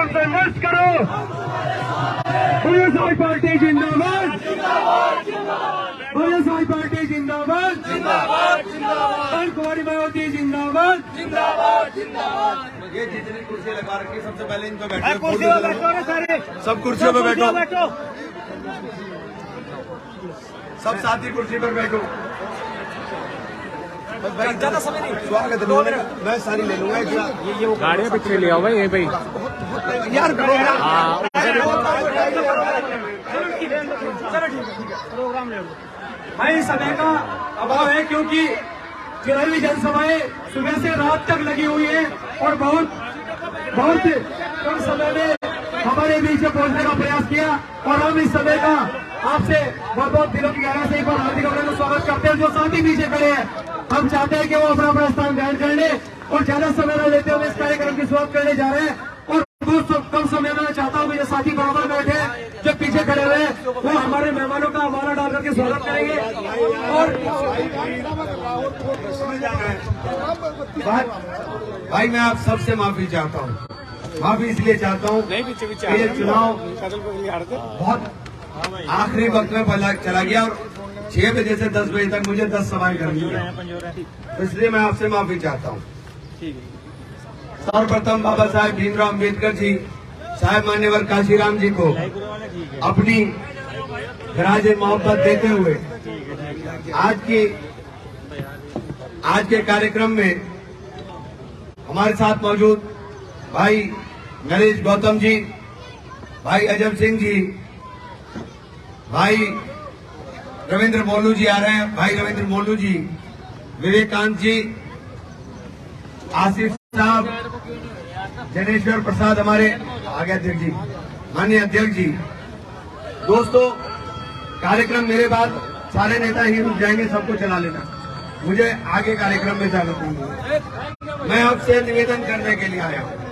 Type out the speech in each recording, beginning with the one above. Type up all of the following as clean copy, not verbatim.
संघर्ष करो। BSI party जिंदाबाद, बीएसआई पार्टी जिंदाबाद, कुमारी मायावती जिंदाबाद। ये जितनी कुर्सी लगा रखी सबसे पहले इन पे बैठो, कुर्सियों पे बैठो सारे, सब कुर्सियों पे बैठो, सब साथी कुर्सी पर बैठो। ज्यादा समय नहीं, स्वागत है, मैं सारी ले लूंगा। ये गाड़ियाँ पीछे ले आओ भाई, ये भाई यार प्रोग्राम ले लो भाई। समय का अभाव है क्योंकि 13वीं जनसभाएं सुबह से रात तक लगी हुई है और बहुत कम समय में हमारे बीच में पहुंचने का प्रयास किया और हम इस समय का आपसे बहुत बहुत दिलों की गहराई से एक बार हार्दिक अभिनंदन स्वागत करते हैं। जो साथी पीछे खड़े हैं, हम चाहते हैं कि वो अपना अपना स्थान ग्रहण कर ले और ज्यादा समय न लेते हुए इस कार्यक्रम की शुरुआत करने जा रहे हैं। और कम समय में मैं चाहता हूँ कि जो साथी बराबर बैठे हैं, जो पीछे खड़े हुए हैं, वो हमारे मेहमानों का हवाला डाल करके स्वागत करेंगे। और भाई मैं आप सबसे माफी चाहता हूँ। माफी इसलिए चाहता हूँ कि ये चुनाव बहुत आखिरी वक्त में चला गया और 6 बजे से 10 बजे तक मुझे 10 सवाल करनी है, तो इसलिए मैं आपसे माफी चाहता हूँ। सर्वप्रथम बाबा साहेब भीमराव अम्बेडकर जी, साहेब मान्यवर काशीराम जी को अपनी खराज मोहब्बत देते हुए आज के कार्यक्रम में हमारे साथ मौजूद भाई नरेश गौतम जी, भाई अजब सिंह जी, भाई रविंद्र मोलू जी आ रहे हैं, भाई रविंद्र मोलू जी, विवेकांत जी, आसिफ साहब, जनेश्वर प्रसाद हमारे आगे अध्यक्ष जी, माननीय अध्यक्ष जी। दोस्तों, कार्यक्रम मेरे बाद सारे नेता ही रुक जाएंगे, सबको चला लेना, मुझे आगे कार्यक्रम में जाना चाहिए। मैं आपसे निवेदन करने के लिए आया हूँ।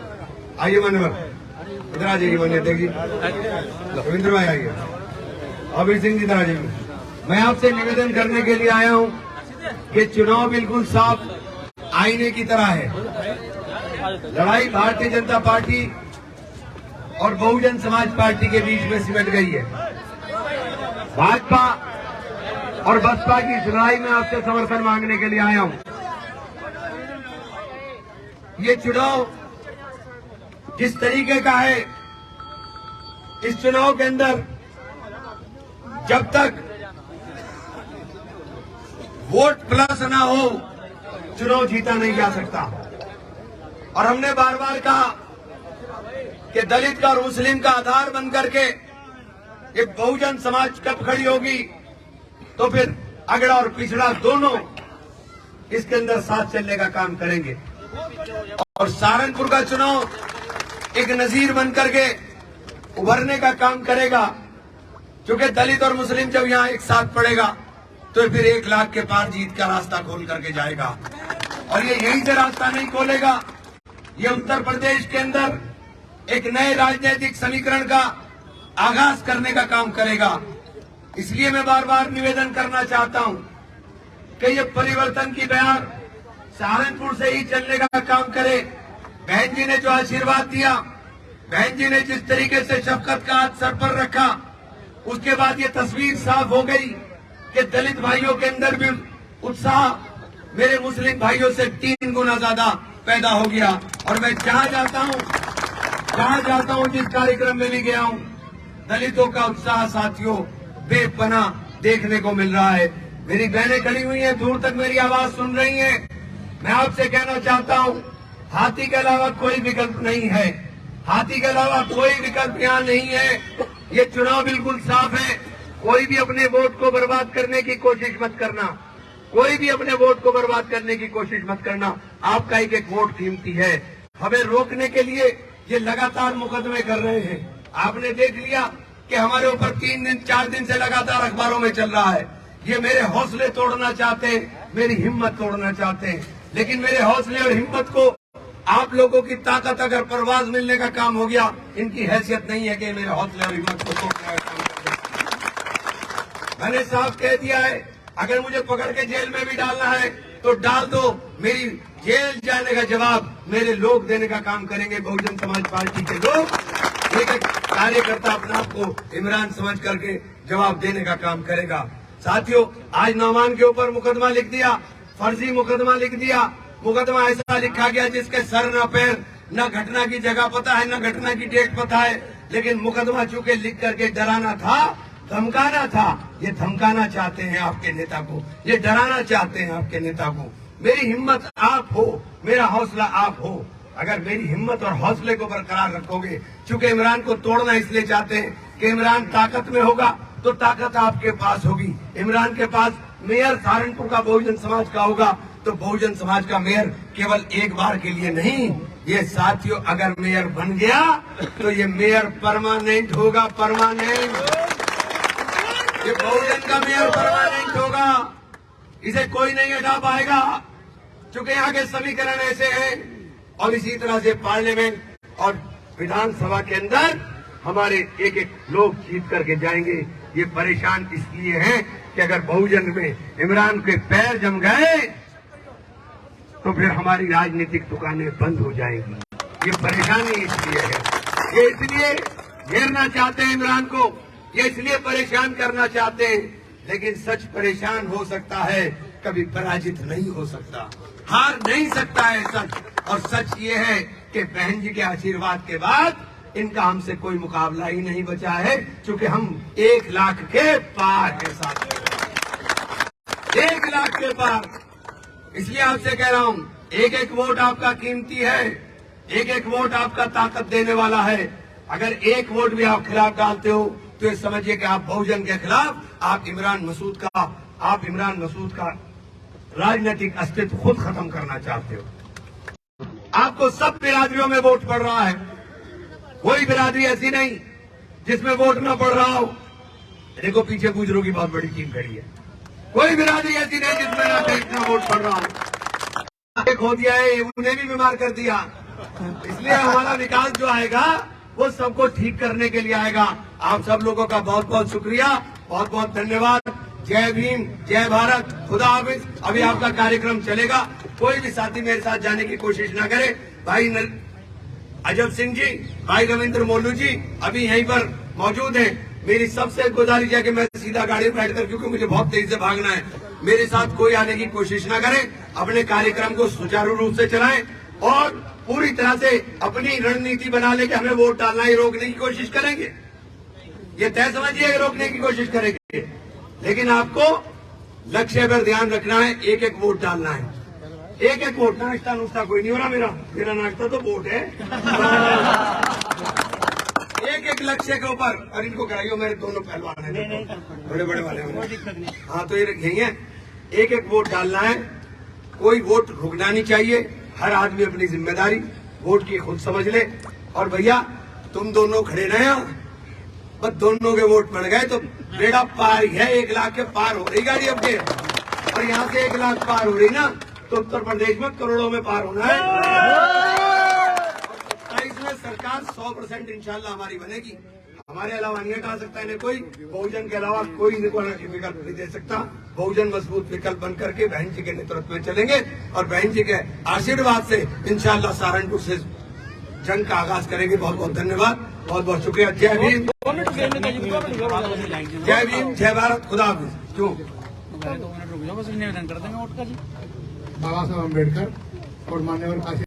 आइए मान्यवर, इधर आ जाइए माननीय अध्यक्ष जी, रविंद्र भाई आइए, अभीर सिंह जी इधर आ जाइए। मैं आपसे निवेदन करने के लिए आया हूँ कि चुनाव बिल्कुल साफ आईने की तरह है। लड़ाई भारतीय जनता पार्टी और बहुजन समाज पार्टी के बीच में सिमट गई है। भाजपा और बसपा की इस लड़ाई में आपसे समर्थन मांगने के लिए आया हूं। ये चुनाव जिस तरीके का है, इस चुनाव के अंदर जब तक वोट प्लस ना हो, चुनाव जीता नहीं जा सकता। और हमने बार बार कहा कि दलित का और मुस्लिम का आधार बन करके एक बहुजन समाज कब खड़ी होगी, तो फिर अगड़ा और पिछड़ा दोनों इसके अंदर साथ चलने का काम करेंगे। और सहारनपुर का चुनाव एक नजीर बन करके उभरने का काम करेगा, क्योंकि दलित और मुस्लिम जब यहाँ एक साथ पड़ेगा तो फिर 1 लाख के पार जीत का रास्ता खोल करके जाएगा। और ये यहीं से रास्ता नहीं खोलेगा, ये उत्तर प्रदेश के अंदर एक नए राजनीतिक समीकरण का आगाज करने का काम करेगा। इसलिए मैं बार बार निवेदन करना चाहता हूं कि ये परिवर्तन की बयार सहारनपुर से ही चलने का काम करे। बहन जी ने जो आशीर्वाद दिया, बहन जी ने जिस तरीके से शफकत का हाथ सर पर रखा, उसके बाद ये तस्वीर साफ हो गई कि दलित भाइयों के अंदर भी उत्साह मेरे मुस्लिम भाइयों से 3 गुना ज्यादा पैदा हो गया। और मैं जहां जाता हूं, जिस कार्यक्रम में भी गया हूं, दलितों का उत्साह साथियों बेपनाह देखने को मिल रहा है। मेरी बहनें खड़ी हुई हैं, दूर तक मेरी आवाज सुन रही हैं। मैं आपसे कहना चाहता हूं, हाथी के अलावा कोई विकल्प नहीं है, हाथी के अलावा कोई विकल्प यहाँ नहीं है। ये चुनाव बिल्कुल साफ है। कोई भी अपने वोट को बर्बाद करने की कोशिश मत करना, कोई भी अपने वोट को बर्बाद करने की कोशिश मत करना। आपका एक एक वोट कीमती है। हमें रोकने के लिए ये लगातार मुकदमे कर रहे हैं। आपने देख लिया कि हमारे ऊपर 3 दिन 4 दिन से लगातार अखबारों में चल रहा है। ये मेरे हौसले तोड़ना चाहते हैं, मेरी हिम्मत तोड़ना चाहते हैं। लेकिन मेरे हौसले और हिम्मत को आप लोगों की ताकत अगर परवाज मिलने का काम हो गया, इनकी हैसियत नहीं है कि मेरे हौसले और हिम्मत को तोड़ने का काम कर दे। मैंने साफ कह दिया है, अगर मुझे पकड़ के जेल में भी डालना है तो डाल दो। मेरी जेल जाने का जवाब मेरे लोग देने का काम करेंगे। बहुजन समाज पार्टी के लोग, एक एक कार्यकर्ता अपने आप को इमरान समझ करके जवाब देने का काम करेगा। साथियों, आज नौमान के ऊपर मुकदमा लिख दिया, फर्जी मुकदमा लिख दिया। मुकदमा ऐसा लिखा गया जिसके सर न पैर, न घटना की जगह पता है, न घटना की डेट पता है। लेकिन मुकदमा चूंकि लिख करके डराना था, धमकाना था। ये धमकाना चाहते हैं आपके नेता को, ये डराना चाहते हैं आपके नेता को। मेरी हिम्मत आप हो, मेरा हौसला आप हो। अगर मेरी हिम्मत और हौसले को बरकरार रखोगे, चूंकि इमरान को तोड़ना इसलिए चाहते हैं कि इमरान ताकत में होगा तो ताकत आपके पास होगी। इमरान के पास मेयर सहारनपुर का बहुजन समाज का होगा तो बहुजन समाज का मेयर केवल एक बार के लिए नहीं, ये साथियों अगर मेयर बन गया तो ये मेयर परमानेंट होगा, परमानेंट। ये बहुजन का मेयर परमानेंट होगा, इसे कोई नहीं हटा पाएगा, क्योंकि यहाँ के समीकरण ऐसे हैं। और इसी तरह से पार्लियामेंट और विधानसभा के अंदर हमारे एक एक लोग जीत करके जाएंगे। ये परेशान इसलिए हैं कि अगर बहुजन में इमरान के पैर जम गए तो फिर हमारी राजनीतिक दुकानें बंद हो जाएंगी। ये परेशानी इसलिए है, ये इसलिए घेरना चाहते हैं इमरान को, ये इसलिए परेशान करना चाहते हैं। लेकिन सच परेशान हो सकता है, कभी पराजित नहीं हो सकता, हार नहीं सकता है सच। और सच ये है कि बहन जी के आशीर्वाद के बाद इनका हमसे कोई मुकाबला ही नहीं बचा है, क्योंकि हम 1 लाख के पार है साथ, 1 लाख के पार। इसलिए आपसे कह रहा हूं, एक एक वोट आपका कीमती है, एक एक वोट आपका ताकत देने वाला है। अगर एक वोट भी आप खिलाफ डालते हो तो ये समझिए कि आप बहुजन के खिलाफ, आप इमरान मसूद का राजनीतिक अस्तित्व खुद खत्म करना चाहते हो। आपको सब बिरादरियों में वोट पड़ रहा है, कोई बिरादरी ऐसी नहीं जिसमें वोट न पड़ रहा हो। देखो पीछे गुजरों की बहुत बड़ी टीम खड़ी है, कोई बिरादरी ऐसी नहीं जिसमें ना इतना वोट पड़ रहा हो। खो दिया है, उन्हें भी बीमार कर दिया। इसलिए हमारा विकास जो आएगा वो सबको ठीक करने के लिए आएगा। आप सब लोगों का बहुत बहुत शुक्रिया, बहुत बहुत धन्यवाद। जय भीम, जय भारत, खुदा हाफिज। अभी आपका कार्यक्रम चलेगा, कोई भी साथी मेरे साथ जाने की कोशिश ना करे। भाई अजब सिंह जी, भाई रविंद्र मोलू जी अभी यहीं पर मौजूद हैं। मेरी सबसे गुजारिश है कि मैं सीधा गाड़ी में बैठकर, क्योंकि मुझे बहुत तेजी से भागना है, मेरे साथ कोई आने की कोशिश ना करे। अपने कार्यक्रम को सुचारू रूप से चलाएं और पूरी तरह से अपनी रणनीति बना ले कि हमें वोट डालना ही रोकने की कोशिश करेंगे। ये तय समझिए, रोकने की कोशिश करेंगे, लेकिन आपको लक्ष्य पर ध्यान रखना है, एक एक वोट डालना है, एक एक वोट। नाश्ता नुश्ता कोई नहीं हो रहा मेरा नाश्ता तो वोट है। एक एक लक्ष्य के ऊपर। और इनको कराइयो, मेरे दोनों पहलवान हैं, बड़े बड़े वाले। हाँ तो ये यही है, एक एक वोट डालना है, कोई वोट रुकना नहीं चाहिए। हर आदमी अपनी जिम्मेदारी वोट की खुद समझ ले। और भैया तुम दोनों खड़े रहे, बस दोनों के वोट पड़ गए तो बेड़ा पार ही है। 1 लाख के पार हो रही गाड़ी अब के, और यहाँ से 1 लाख पार हो रही ना, तो उत्तर प्रदेश में करोड़ों में पार होना है। 27 में सरकार 100% इंशाल्लाह हमारी बनेगी। हमारे अलावा नहीं हटा सकता इन्हें कोई, बहुजन के अलावा कोई विकल्प नहीं दे सकता। बहुजन मजबूत विकल्प बन करके बहन जी के नेतृत्व में चलेंगे, और बहन जी के आशीर्वाद से इंशाल्लाह सहारनपुर से जंग का आगाज करेंगे। बहुत बहुत धन्यवाद, बहुत बहुत शुक्रिया। जय भीम, जय भीम, जय भारत, खुदा हाफिज। क्यों निवेदन कर देंगे वोट का जी। बाबा साहब अम्बेडकर और मान्यवर काशी